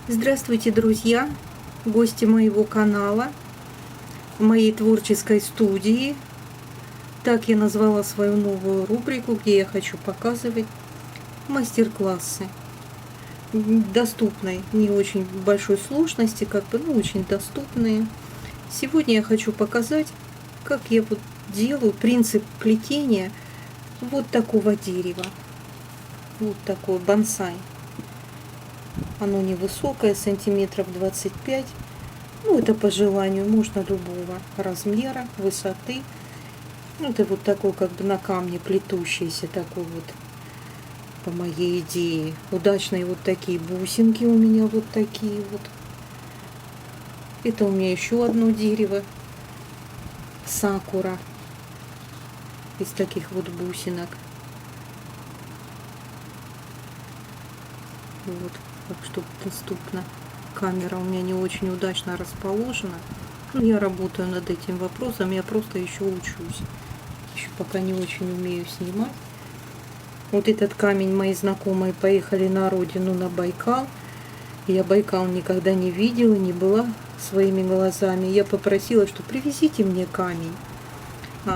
Здравствуйте, друзья, гости моего канала, моей творческой студии. Так я назвала свою новую рубрику, где я хочу показывать мастер-классы доступной, не очень большой сложности, очень доступные. Сегодня я хочу показать, как я делаю принцип плетения вот такого дерева. Вот такой бонсай. Оно невысокое, сантиметров 25. Это по желанию, можно любого размера, высоты. Это вот такой на камне плетущийся, такой по моей идее. Удачные такие бусинки у меня вот такие вот. Это у меня еще одно дерево. Сакура. Из таких бусинок. Чтобы доступно. Камера у меня не очень удачно расположена. Я работаю над этим вопросом, я просто еще учусь. Еще пока не очень умею снимать. Вот этот камень мои знакомые поехали на родину, на Байкал. Я Байкал никогда не видела, не была своими глазами. Я попросила, что привезите мне камень.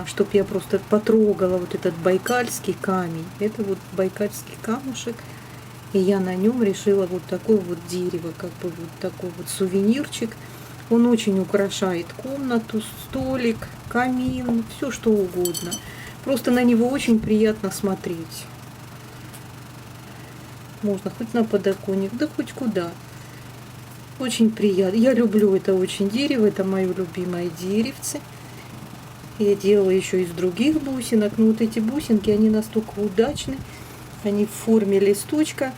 Чтобы я просто потрогала этот байкальский камень. Это байкальский камушек. И я на нем решила такое дерево, такой сувенирчик. Он очень украшает комнату, столик, камин, все что угодно. Просто на него очень приятно смотреть. Можно хоть на подоконник, да хоть куда. Очень приятно. Я люблю это очень дерево, это мое любимое деревце. Я делала еще из других бусинок, но эти бусинки, они настолько удачны. Они в форме листочка.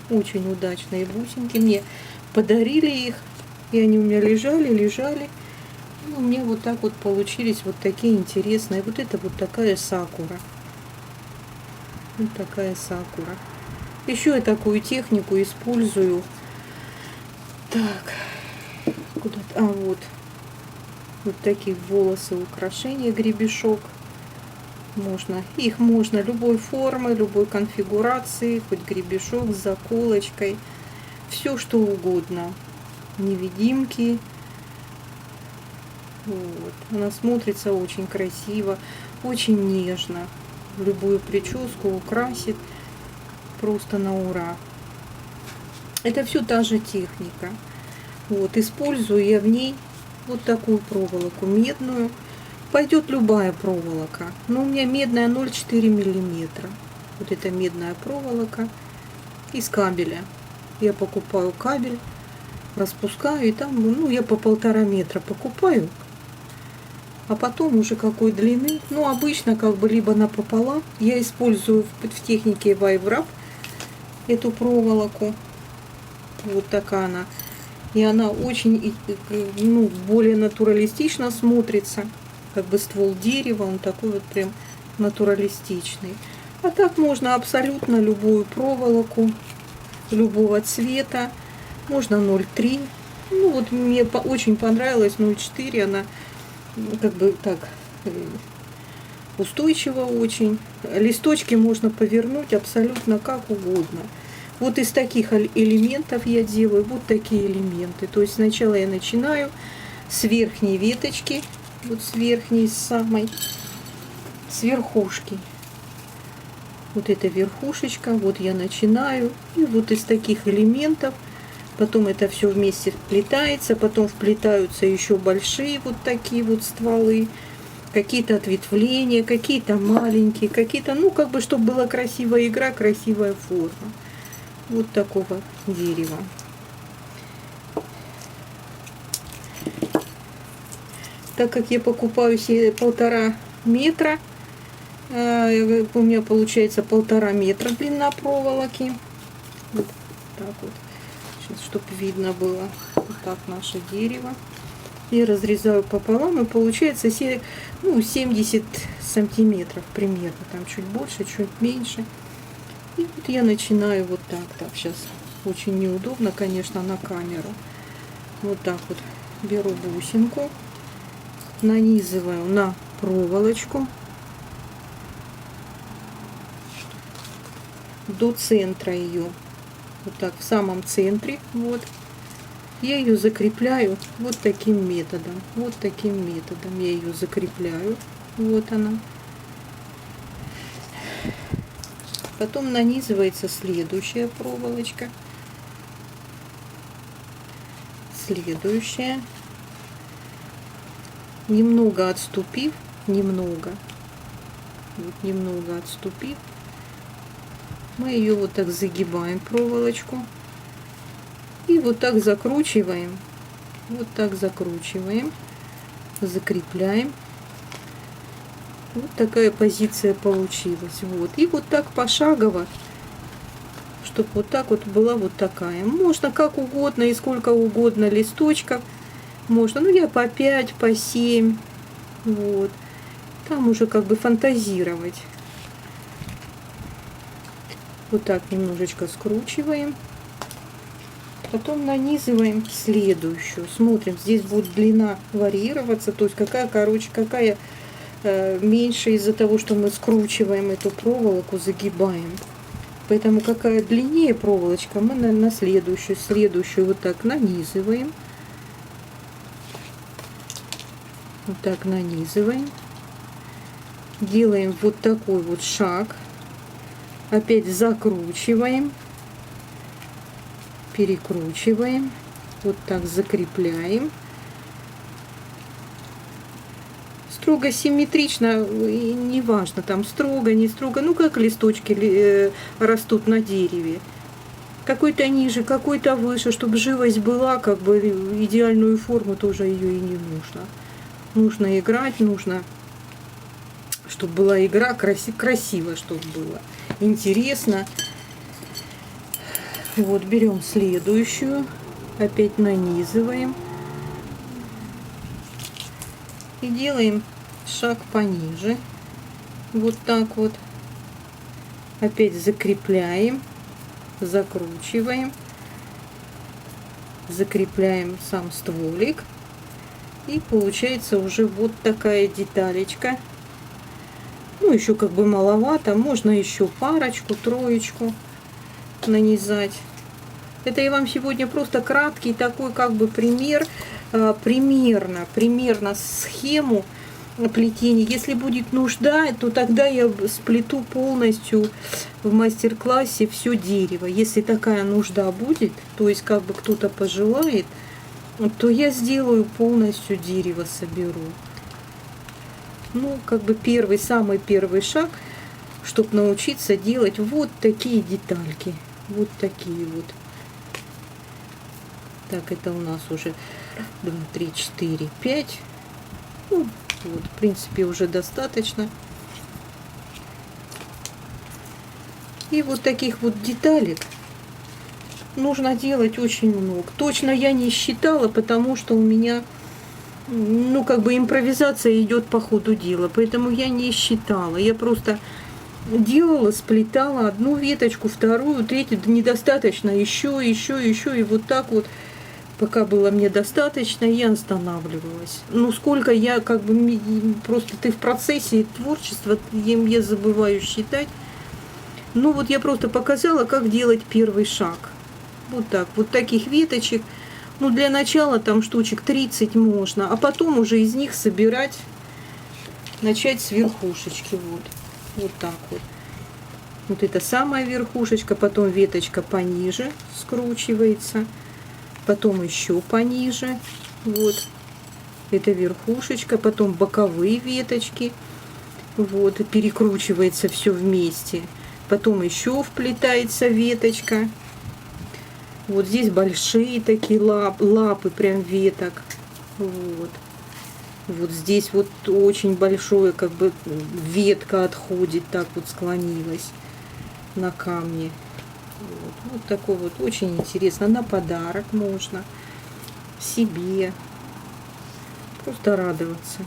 Очень удачные бусинки. Мне подарили их. И они у меня лежали. И у меня так получились такие интересные. Это такая сакура. Вот такая сакура. Еще я такую технику использую. Так. Куда-то. Вот такие волосы, украшения, гребешок. Их можно любой формы, любой конфигурации, хоть гребешок с заколочкой, все что угодно. Невидимки. Она смотрится очень красиво, очень нежно. Любую прическу украсит просто на ура. Это все та же техника. Использую я в ней такую проволоку медную. Пойдет любая проволока. Но у меня медная 0,4 миллиметра. Это медная проволока из кабеля. Я покупаю кабель, распускаю, и там, я по 1,5 метра покупаю. А потом уже какой длины. Обычно либо напополам. Я использую в технике вайврап эту проволоку. Вот такая она. И она очень, более натуралистично смотрится. Ствол дерева, он такой прям натуралистичный. А так можно абсолютно любую проволоку, любого цвета. Можно 0,3. Мне очень понравилась 0,4. Она устойчива очень. Листочки можно повернуть абсолютно как угодно. Из таких элементов я делаю такие элементы. То есть сначала я начинаю с верхней веточки. С верхней, с верхушки. Эта верхушечка. Я начинаю. И из таких элементов. Потом это все вместе вплетается. Потом вплетаются еще большие такие стволы. Какие-то ответвления, какие-то маленькие, какие-то, чтобы была красивая игра, красивая форма. Такого дерева. Так как я покупаю себе 1,5 метра, у меня получается 1,5 метра длина проволоки. Так сейчас, чтобы видно было. Так наше дерево. И разрезаю пополам, и получается 70 сантиметров примерно. Там чуть больше, чуть меньше. И я начинаю так. Сейчас очень неудобно, конечно, на камеру. Так беру бусинку. Нанизываю на проволочку до центра ее. вот так в самом центре, вот. Я ее закрепляю вот таким методом. Вот таким методом я ее закрепляю. Вот она. Потом нанизывается следующая проволочка. Следующая. Немного отступив, немного отступив, мы ее вот так загибаем, проволочку. И вот так закручиваем. Вот так закручиваем. Закрепляем. Вот такая позиция получилась. Вот. И вот так пошагово, чтобы вот так вот была вот такая. Можно как угодно и сколько угодно листочков. Можно. Ну, я по 5, по 7. Вот. Там уже как бы фантазировать. Вот так немножечко скручиваем. Потом нанизываем следующую. Смотрим, здесь будет длина варьироваться. То есть какая короче, какая меньше из-за того, что мы скручиваем эту проволоку, загибаем. Поэтому какая длиннее проволочка, мы на следующую вот так нанизываем. Вот так нанизываем. Делаем вот такой вот шаг. Опять закручиваем. Перекручиваем. Вот так закрепляем. Строго симметрично, и неважно, там строго, не строго, ну как листочки растут на дереве. Какой-то ниже, какой-то выше, чтобы живость была, как бы идеальную форму тоже ее и не нужно. Нужно играть, нужно, чтобы была игра, красиво, чтобы было, интересно. Вот, берем следующую, опять нанизываем. И делаем шаг пониже. Вот так вот. Опять закрепляем. Закручиваем. Закрепляем сам стволик. И получается уже вот такая деталечка. Ну, еще как бы маловато. Можно еще парочку, троечку нанизать. Это я вам сегодня просто краткий такой как бы пример. Примерно схему плетения. Если будет нужда, то тогда я сплету полностью в мастер-классе все дерево. Если такая нужда будет, то есть как бы кто-то пожелает, то я сделаю полностью дерево, соберу. Ну, как бы самый первый шаг, чтобы научиться делать вот такие детальки. Вот такие вот. Так, это у нас уже 2, 3, 4, 5. Ну, вот, в принципе, уже достаточно. И вот таких вот деталек нужно делать очень много. Точно я не считала, потому что у меня, ну, как бы импровизация идет по ходу дела. Поэтому я не считала. Я просто делала, сплетала одну веточку, вторую, третью. Да недостаточно. Еще. И вот так вот. Пока было мне достаточно, я останавливалась. Ну, сколько я как бы... Просто ты в процессе творчества, я забываю считать. Ну, вот я просто показала, как делать первый шаг. Вот так. Вот таких веточек. Ну, для начала там штучек 30 можно. А потом уже из них собирать, начать с верхушечки. Вот. Вот так вот. Вот это самая верхушечка. Потом веточка пониже скручивается. Потом еще пониже, вот, это верхушечка, потом боковые веточки, вот, перекручивается все вместе, потом еще вплетается веточка, вот здесь большие такие лапы прям веток, вот, вот здесь вот очень большое, как бы ветка отходит, так вот склонилась на камне. Вот такой вот, очень интересно. На подарок можно себе. Просто радоваться.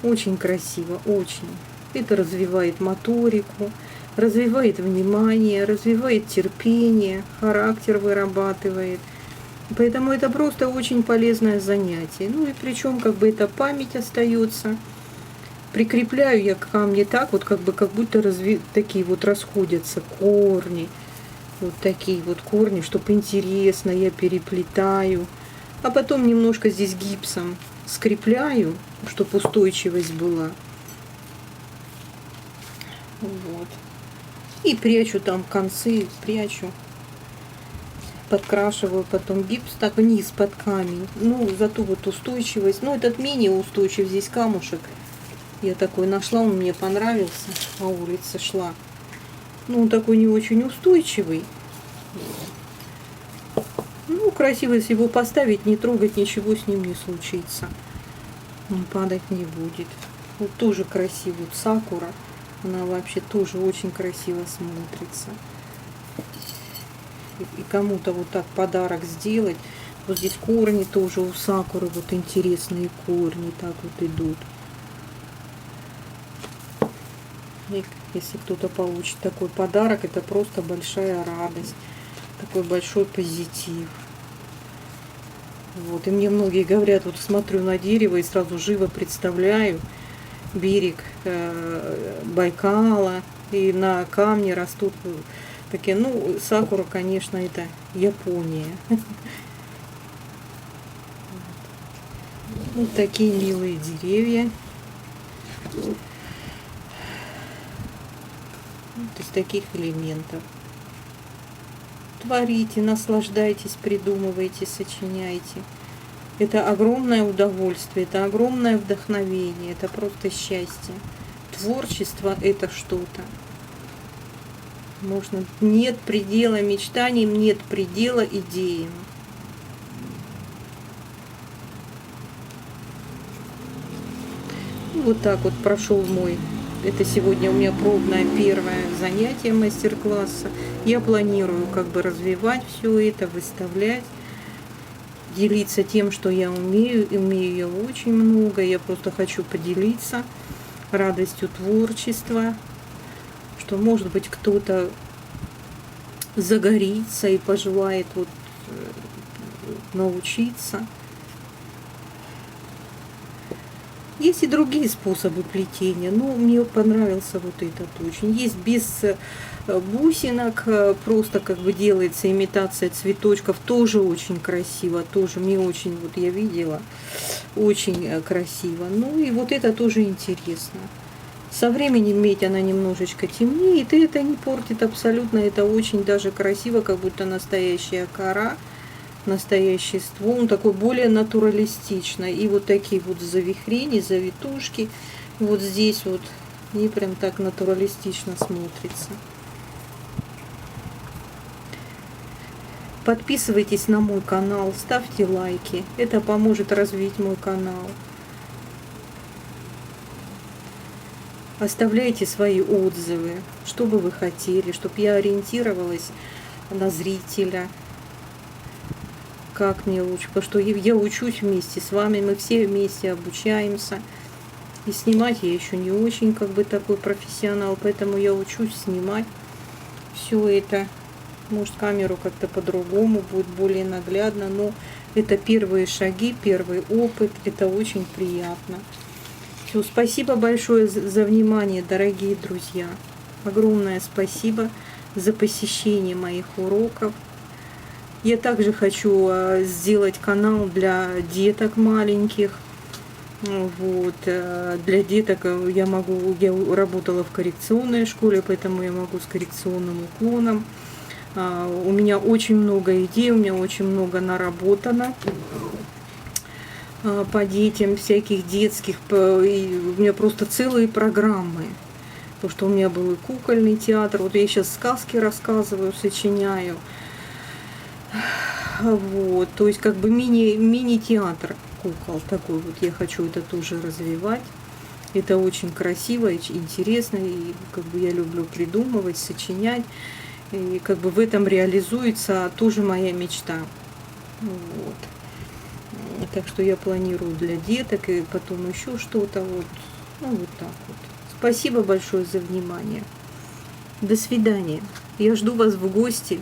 Очень красиво, очень. Это развивает моторику, развивает внимание, развивает терпение, характер вырабатывает. Поэтому это просто очень полезное занятие. Ну и причем как бы эта память остается. Прикрепляю я к камне так вот, как будто такие вот расходятся корни. Вот такие вот корни, чтобы интересно, я переплетаю. А потом немножко здесь гипсом скрепляю, чтобы устойчивость была. Вот. И прячу там концы, прячу. Подкрашиваю потом гипс так вниз под камень. Ну, зато вот устойчивость. Ну, этот менее устойчив, здесь камушек. Я такой нашла, он мне понравился. По улице шла. Ну, он такой не очень устойчивый. Ну, красиво, если его поставить, не трогать, ничего с ним не случится. Он падать не будет. Вот тоже красиво. Вот сакура. Она вообще тоже очень красиво смотрится. И кому-то вот так подарок сделать. Вот здесь корни тоже у сакуры. Вот интересные корни так вот идут. И если кто-то получит такой подарок, это просто большая радость. Такой большой позитив. Вот. И мне многие говорят, вот смотрю на дерево и сразу живо представляю берег Байкала. И на камне растут такие, ну, сакура, конечно, это Япония. Вот такие милые деревья. Вот из таких элементов. Творите, наслаждайтесь, придумывайте, сочиняйте. Это огромное удовольствие, это огромное вдохновение, это просто счастье. Творчество – это что-то. Можно, нет предела мечтаниям, нет предела идеям. Вот так вот прошел мой. Это сегодня у меня пробное первое занятие мастер-класса. Я планирую как бы развивать все это, выставлять, делиться тем, что я умею. Умею я очень много. Я просто хочу поделиться радостью творчества, что, может быть, кто-то загорится и пожелает вот научиться. Есть и другие способы плетения, но мне понравился вот этот очень. Есть без бусинок, просто как бы делается имитация цветочков, тоже очень красиво, тоже мне очень, вот я видела, очень красиво. Ну и вот это тоже интересно. Со временем медь она немножечко темнеет, и это не портит абсолютно, это очень даже красиво, как будто настоящая кора. Настоящий ствол, он такой более натуралистичный. И вот такие вот завихрения, завитушки. Вот здесь вот не прям так натуралистично смотрится. Подписывайтесь на мой канал, ставьте лайки. Это поможет развить мой канал. Оставляйте свои отзывы, что бы вы хотели, чтобы я ориентировалась на зрителя. Как мне лучше, потому что я учусь вместе с вами, мы все вместе обучаемся. И снимать я еще не очень как бы такой профессионал, поэтому я учусь снимать все это. Может, камеру как-то по-другому будет, более наглядно, но это первые шаги, первый опыт, это очень приятно. Все, спасибо большое за внимание, дорогие друзья. Огромное спасибо за посещение моих уроков. Я также хочу сделать канал для деток маленьких. Вот. Для деток я работала в коррекционной школе, поэтому я могу с коррекционным уклоном. У меня очень много идей, у меня очень много наработано по детям, всяких детских. И у меня просто целые программы. Потому что у меня был и кукольный театр. Вот я сейчас сказки рассказываю, сочиняю. Вот, то есть как бы мини-театр кукол такой вот, я хочу это тоже развивать. Это очень красиво и интересно, и как бы я люблю придумывать, сочинять, и как бы в этом реализуется тоже моя мечта. Вот. Так что я планирую для деток и потом еще что-то вот, ну вот так вот. Спасибо большое за внимание. До свидания. Я жду вас в гости.